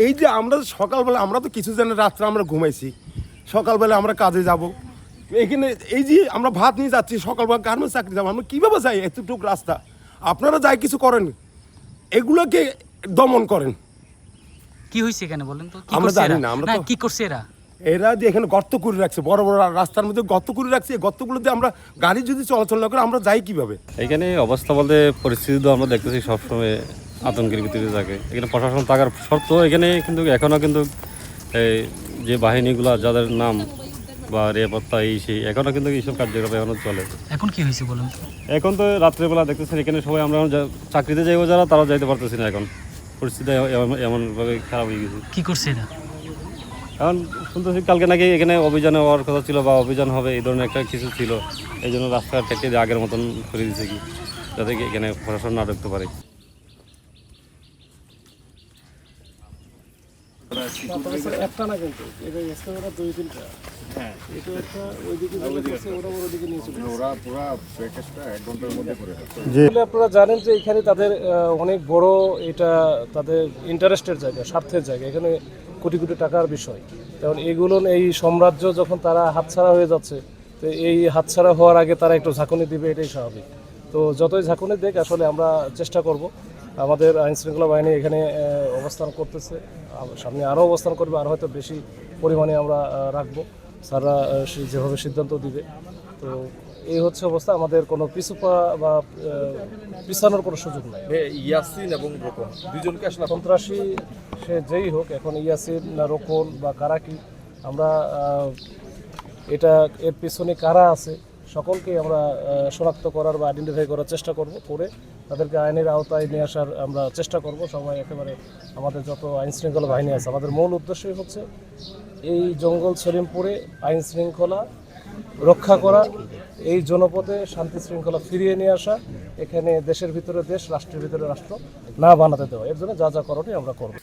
এই যে আমরা সকালবেলা আমরা তো কিছু জানি রাত্রে আমরা ঘুমাইছি, সকালবেলা আমরা কাজে যাব, এখানে এই যে আমরা ভাত নিয়ে যাচ্ছি, সকালবেলা গার্মেন্টস চাকরি যাবো, আমরা কীভাবে যাই এতটুকু রাস্তা? আপনারা যাই কিছু করেন, এগুলোকে দমন করেন। কি হয়েছে এখানে বলেন তো? আমরা জানি না, আমরা তো কি করছে এরা? এরা যে এখানে গর্ত করে রাখছে, বড় বড় রাস্তার মধ্যে গর্ত করে রাখছে, এই গর্তগুলোতে আমরা গাড়ি যদি চলাচল না করে আমরা যাই কিভাবে? এখানে অবস্থা বলতে পরিস্থিতি তো আমরা দেখতেছি সবসময় আতঙ্কের ভিতরে থাকে। এখানে প্রশাসন থাকার সত্ত্বেও এখানে কিন্তু এখনও কিন্তু এই যে বাহিনীগুলো যাদের নাম বা নিরাপত্তা এই সেই এখনও কিন্তু এইসব কার্যক্রম এখনও চলে। এখন কি হয়েছে বলেন তো? এখন তো রাত্রেবেলা দেখতেছেন এখানে সবাই আমরা চাকরিতে যাইবো যারা তারা যাইতে পারতেছি না। এখন পরিস্থিতি এমনভাবে খারাপ হয়ে গেছে। কি করছে এরা? এখন শুনতেছি কালকে নাকি এখানে অভিযান হওয়ার কথা ছিল বা অভিযান হবে এই ধরনের একটা কিছু ছিল, এই জন্য রাস্তাঘাট কেটে আগের মতন করে দিয়েছে কি, যাতে এখানে প্রশাসন না ঢুকতে পারে। একটা না, কিন্তু এটা এক্সট্রা দুই তিনটা। হ্যাঁ, এটা একটা ওইদিকে ওরা ওদিকে নিয়ে চলে ওরা পুরো প্যাকেজটা 1 ঘন্টার মধ্যে করে দেয়। আপনারা জানেন যে এখানে তাদের অনেক বড়, এটা তাদের ইন্টারেস্টের জায়গা, স্বার্থের জায়গা, এখানে কোটি কোটি টাকার বিষয়। কারণ এইগুলো এই সাম্রাজ্য যখন তারা হাতছাড়া হয়ে যাচ্ছে, তো এই হাতছাড়া হওয়ার আগে তারা একটু ঝাঁকুনি দিবে, এটাই স্বাভাবিক। তো যতই ঝাঁকুনি দেখ, আসলে আমরা চেষ্টা করব, আমাদের আইনশৃঙ্খলা বাহিনী এখানে অবস্থান করতেছে, সামনে আরও অবস্থান করবে, আর হয়তো বেশি পরিমাণে আমরা রাখবো, স্যাররা যেভাবে সিদ্ধান্ত দিবে। তো এই হচ্ছে অবস্থা, আমাদের কোনো পিছুপা বা পিছানোর কোনো সুযোগ নাই। ইয়াসিন এবং রোকন দুজনকে আসলে সন্ত্রাসী সে যেই হোক, এখন ইয়াসিন না রোকন বা কারা কি, আমরা এটা এর পিছনে কারা আছে সকলকেই আমরা শনাক্ত করার বা আইডেন্টিফাই করার চেষ্টা করব, করে তাদেরকে আইনের আওতায় নিয়ে আসার আমরা চেষ্টা করব। সবাই একেবারে আমাদের যত আইনশৃঙ্খলা বাহিনী আছে, আমাদের মূল উদ্দেশ্যই হচ্ছে এই জঙ্গল সলিমপুরে আইন শৃঙ্খলা রক্ষা করা, এই জনপদে শান্তি শৃঙ্খলা ফিরিয়ে নিয়ে আসা, এখানে দেশের ভিতরে দেশ, রাষ্ট্রের ভিতরে রাষ্ট্র না বানাতে দেওয়া। এর জন্য যা যা করণীয় আমরা করব।